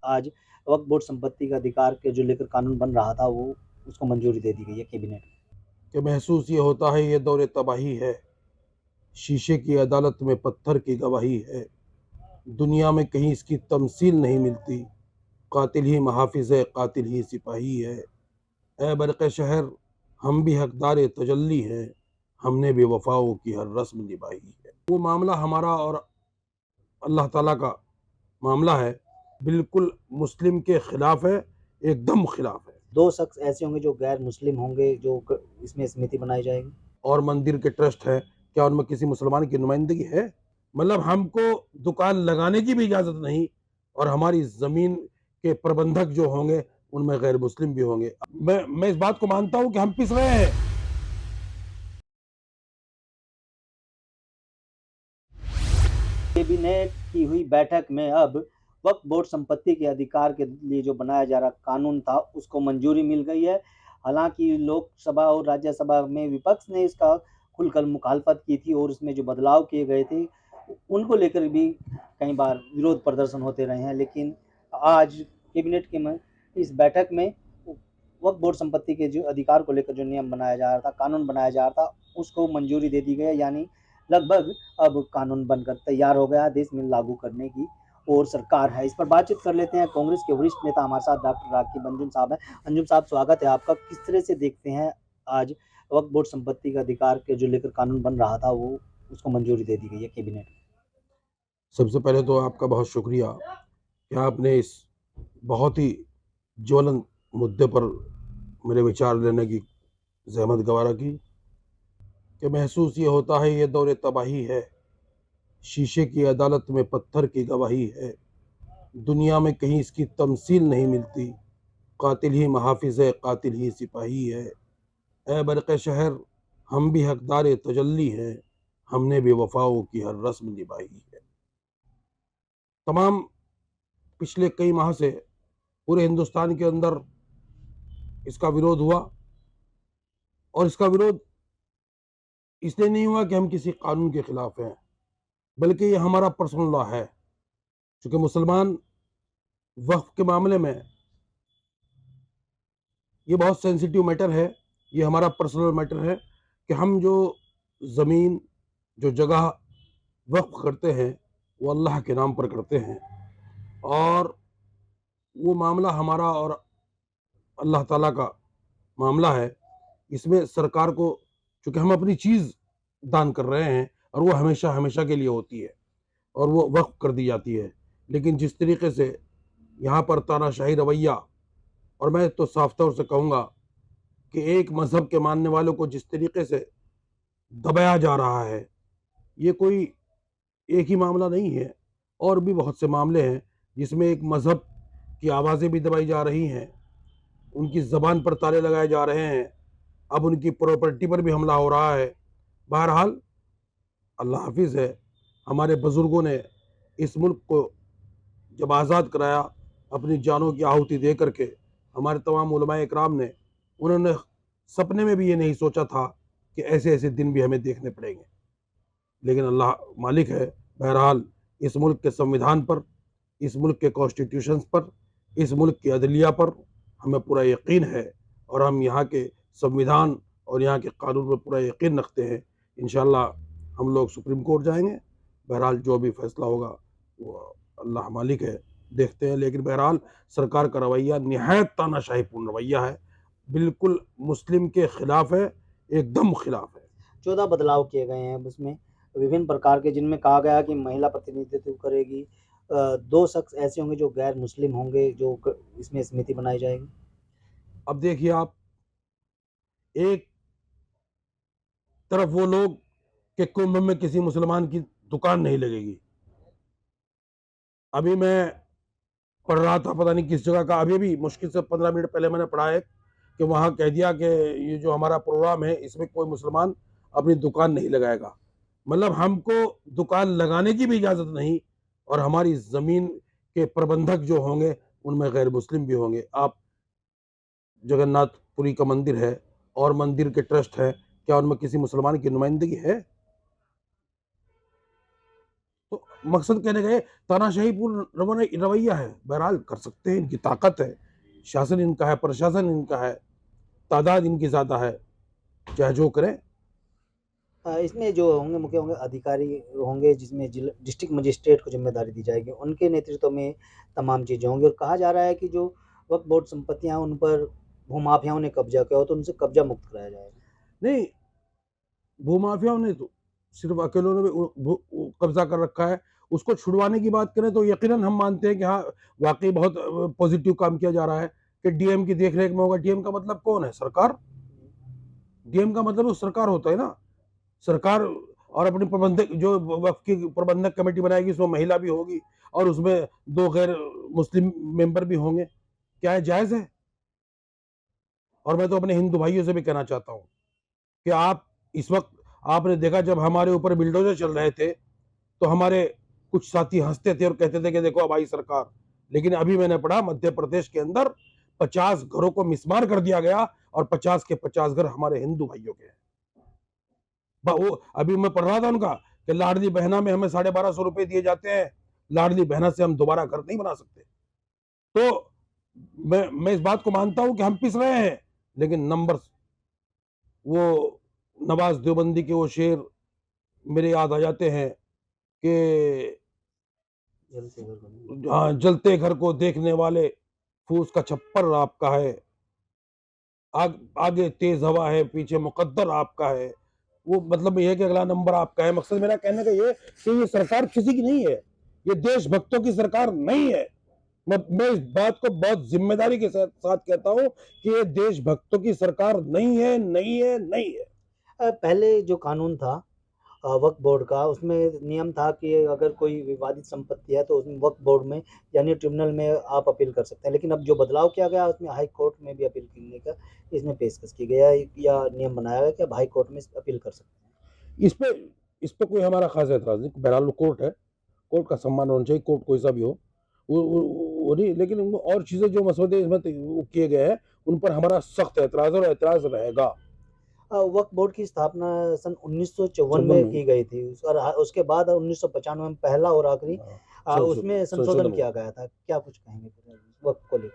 आज वक्फ बोर्ड संपत्ति का अधिकार के जो लेकर कानून बन रहा था वो उसको मंजूरी दे दी गई है कैबिनेट में। कि महसूस ये होता है ये दौर तबाही है, शीशे की अदालत में पत्थर की गवाही है, दुनिया में कहीं इसकी तमसील नहीं मिलती, कातिल ही महाफिज है, कातिल ही सिपाही है। ए बरक़ शहर, हम भी हकदार तजल्ली हैं, हमने भी वफाओं की हर रस्म निभाई है। वो मामला हमारा और अल्लाह ताला का मामला है, बिल्कुल मुस्लिम के खिलाफ है, एकदम खिलाफ है। 2 शख्स ऐसे होंगे जो गैर मुस्लिम होंगे जो इसमें समिति बनाई जाएगी। और मंदिर के ट्रस्ट है, क्या उनमें किसी मुसलमान की नुमाइंदगी है? मतलब हमको दुकान लगाने की भी इजाज़त नहीं, और हमारी ज़मीन के प्रबंधक जो होंगे उनमें गैर मुस्लिम भी होंगे। मैं इस बात को मानता हूँ कि हम पिस रहे हैं। कैबिनेट की हुई बैठक में अब वक्फ बोर्ड संपत्ति के अधिकार के लिए जो बनाया जा रहा कानून था उसको मंजूरी मिल गई है। हालांकि लोकसभा और राज्यसभा में विपक्ष ने इसका खुलकर मुखालफत की थी और इसमें जो बदलाव किए गए थे उनको लेकर भी कई बार विरोध प्रदर्शन होते रहे हैं, लेकिन आज कैबिनेट के इस बैठक में वक्फ बोर्ड संपत्ति के जो अधिकार को लेकर जो नियम बनाया जा रहा था, कानून बनाया जा रहा था, उसको मंजूरी दे दी गई है। यानी लगभग अब कानून बनकर तैयार हो गया, देश में लागू करने की और सरकार है। इस पर बातचीत कर लेते हैं। कांग्रेस के वरिष्ठ नेता हमारे साथ डॉक्टर राकीब अंजुम साहब हैं। अंजुम साहब, स्वागत है आपका। किस तरह से देखते हैं आज वक्फ बोर्ड संपत्ति का अधिकार के जो लेकर कानून बन रहा था वो उसको मंजूरी दे दी गई है कैबिनेट में। सबसे पहले तो आपका बहुत शुक्रिया कि आपने इस बहुत ही ज्वलंत मुद्दे पर मेरे विचार लेने की जहमत गवारा की। कि महसूस ये होता है ये दौर तबाही है, शीशे की अदालत में पत्थर की गवाही है, दुनिया में कहीं इसकी तमसील नहीं मिलती, कातिल ही महाफिज है, कातिल ही सिपाही है। ए बरक़ शहर, हम भी हकदार तजल्ली हैं, हमने भी वफाओं की हर रस्म निभाई है। तमाम पिछले कई माह से पूरे हिंदुस्तान के अंदर इसका विरोध हुआ, और इसका विरोध इसलिए नहीं हुआ कि हम किसी कानून के खिलाफ हैं, बल्कि ये हमारा पर्सनल लॉ है। क्योंकि मुसलमान वक्फ के मामले में ये बहुत सेंसिटिव मैटर है, ये हमारा पर्सनल मैटर है कि हम जो ज़मीन, जो जगह वक्फ करते हैं वो अल्लाह के नाम पर करते हैं, और वो मामला हमारा और अल्लाह ताला का मामला है। इसमें सरकार को, चूँकि हम अपनी चीज़ दान कर रहे हैं, और वो हमेशा हमेशा के लिए होती है और वो वक्फ कर दी जाती है, लेकिन जिस तरीके से यहाँ पर तानाशाही रवैया, और मैं तो साफ तौर से कहूँगा कि एक मज़हब के मानने वालों को जिस तरीके से दबाया जा रहा है, ये कोई एक ही मामला नहीं है, और भी बहुत से मामले हैं जिसमें एक मज़हब की आवाज़ें भी दबाई जा रही हैं, उनकी ज़बान पर ताले लगाए जा रहे हैं, अब उनकी प्रॉपर्टी पर भी हमला हो रहा है। बहरहाल अल्लाह हाफ़िज़ है, हमारे बुज़ुर्गों ने इस मुल्क को जब आज़ाद कराया, अपनी जानों की आहुति दे करके, हमारे तमाम उलमाए इकराम ने, उन्होंने सपने में भी ये नहीं सोचा था कि ऐसे ऐसे दिन भी हमें देखने पड़ेंगे, लेकिन अल्लाह मालिक है। बहरहाल इस मुल्क के संविधान पर, इस मुल्क के कॉन्स्टिट्यूशंस पर, इस मुल्क की अदलिया पर हमें पूरा यकीन है, और हम यहाँ के संविधान और यहाँ के कानून पर पूरा यकीन रखते हैं। इंशाअल्लाह हम लोग सुप्रीम कोर्ट जाएंगे। बहरहाल जो भी फैसला होगा वो अल्लाह मालिक है, देखते हैं। लेकिन बहरहाल सरकार का रवैया निहायत तानाशाहीपूर्ण रवैया है, बिल्कुल मुस्लिम के खिलाफ है, एकदम खिलाफ है। 14 बदलाव किए गए हैं उसमें विभिन्न प्रकार के, जिनमें कहा गया कि महिला प्रतिनिधित्व करेगी। 2 शख्स ऐसे होंगे जो गैर मुस्लिम होंगे जो इसमें समिति बनाई जाएगी। अब देखिए आप, एक तरफ वो लोग कि कुंभ में किसी मुसलमान की दुकान नहीं लगेगी। अभी मैं पढ़ रहा था, पता नहीं किस जगह का, अभी भी मुश्किल से 15 मिनट पहले मैंने पढ़ा है कि वहाँ कह दिया कि ये जो हमारा प्रोग्राम है इसमें कोई मुसलमान अपनी दुकान नहीं लगाएगा। मतलब हमको दुकान लगाने की भी इजाज़त नहीं, और हमारी ज़मीन के प्रबंधक जो होंगे उनमें गैर मुस्लिम भी होंगे। आप जगन्नाथपुरी का मंदिर है और मंदिर के ट्रस्ट है, क्या उनमें किसी मुसलमान की नुमाइंदगी है? तो मकसद कहने गए तानाशाहीपूर्ण रवैया है। बहरहाल कर सकते हैं, इनकी ताकत है, शासन इनका है, प्रशासन इनका है, तादाद इनकी ज़्यादा है, चाहे जो करें। इसमें जो होंगे मुख्य होंगे अधिकारी होंगे जिसमें डिस्ट्रिक्ट मजिस्ट्रेट को जिम्मेदारी दी जाएगी, उनके नेतृत्व में तमाम चीज़ें होंगी और कहा जा रहा है कि जो वक्फ बोर्ड संपत्तियां उन पर भूमाफियाओं ने कब्जा किया हो तो उनसे कब्जा मुक्त कराया जाएगा। नहीं, भूमाफियाओं ने तो सिर्फ अकेलों ने कब्जा कर रखा है। उसको छुड़वाने की बात करें तो यकीनन हम मानते हैं कि हाँ, वाकई बहुत पॉजिटिव काम किया जा रहा है कि डीएम की देखरेख में होगा। डीएम का मतलब कौन है? सरकार। डीएम का मतलब वो सरकार होता है ना। सरकार और अपनी प्रबंधक जो वक्फ की प्रबंधक कमेटी बनाएगी, उसमें महिला भी होगी और उसमें 2 गैर मुस्लिम मेंबर भी होंगे। क्या है, जायज़ है? और मैं तो अपने हिंदू भाइयों से भी कहना चाहता हूँ कि आप इस वक्त आपने देखा जब हमारे ऊपर बिल्डोजर चल रहे थे तो हमारे कुछ साथी हंसते थे और कहते थे कि देखो अब आई सरकार। लेकिन अभी मैंने पढ़ा मध्य प्रदेश के अंदर 50 घरों को मिसमार कर दिया गया और 50 के 50 घर हमारे हिंदू भाइयों के हैं। वो अभी मैं पढ़ रहा था उनका कि लाडली बहना में हमें 1250 रुपए दिए जाते हैं, लाडली बहना से हम दोबारा घर नहीं बना सकते। तो मैं इस बात को मानता हूं कि हम पिस रहे हैं, लेकिन नंबर्स, वो नवाज देवबंदी के वो शेर मेरे याद आ जाते हैं कि हाँ, जलते घर को देखने वाले फूस का छप्पर आपका है, आगे तेज हवा है, पीछे मुकद्दर आपका है। वो मतलब ये है कि अगला नंबर आपका है। मकसद मेरा कहने का ये कि ये सरकार किसी की नहीं है, ये देशभक्तों की सरकार नहीं है। मैं इस बात को बहुत जिम्मेदारी के साथ कहता हूं कि ये देशभक्तों की सरकार नहीं है, नहीं है, नहीं है। पहले जो कानून था वक्फ बोर्ड का, उसमें नियम था कि अगर कोई विवादित संपत्ति है तो उसमें वक्फ बोर्ड में यानी ट्रिब्यूनल में आप अपील कर सकते हैं, लेकिन अब जो बदलाव किया गया उसमें हाई कोर्ट में भी अपील करने का इसमें पेशकश की गया है या नियम बनाया गया कि आप हाई कोर्ट में अपील कर सकते हैं। इस पे कोई हमारा खास एतराज नहीं। बहरहाल कोर्ट है, कोर्ट का सम्मान होना चाहिए, कोर्ट कोई सा भी हो वो नहीं। लेकिन और चीज़ें जो मसौदे इसमें वो किए गए हैं उन पर हमारा सख्त एतराज़ और एतराज़ रहेगा। वक्फ बोर्ड की स्थापना सन 1954 54 में में की गई थी और उसके बाद 1995 में पहला और आखिरी उसमें संशोधन किया गया था। क्या कुछ कहेंगे वक्फ को लेकर?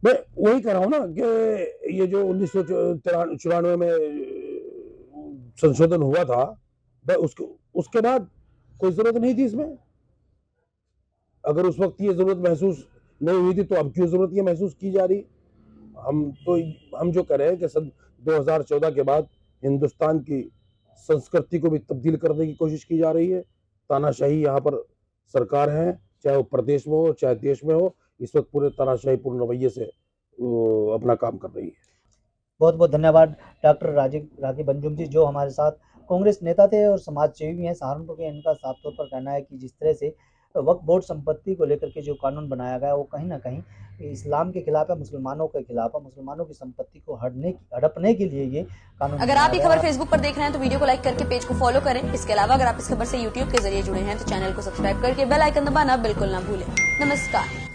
मैं वही कह रहा हूँ ना कि ये जो 1994 में संशोधन हुआ था, उसके बाद कोई जरूरत नहीं थी इसमें। अगर उस वक्त ये जरूरत महसूस नहीं हुई थी तो अब क्यों जरूरत ये महसूस की जा रही? हम जो कह रहे हैं कि सन 2014 के बाद हिंदुस्तान की संस्कृति को भी तब्दील करने की कोशिश की जा रही है। तानाशाही यहाँ पर सरकार है, चाहे वो प्रदेश में हो चाहे देश में हो, इस वक्त पूरे तानाशाहीपूर्ण रवैये से वो अपना काम कर रही है। बहुत बहुत धन्यवाद डॉक्टर राजीव अंजुम जी, जो हमारे साथ कांग्रेस नेता थे और समाज सेवी भी हैं सहारनपुर के। इनका साफ तौर पर कहना है कि जिस तरह से वक्फ बोर्ड संपत्ति को लेकर के जो कानून बनाया गया है वो कहीं ना कहीं इस्लाम के खिलाफ है, मुसलमानों के खिलाफ है। मुसलमानों की संपत्ति को हड़पने के लिए ये कानून। अगर आप ये खबर फेसबुक पर देख रहे हैं तो वीडियो को लाइक करके पेज को फॉलो करें। इसके अलावा अगर आप इस खबर से यूट्यूब के जरिए जुड़े हैं तो चैनल को सब्सक्राइब करके बेल आइकन दबाना बिल्कुल ना भूलें। नमस्कार।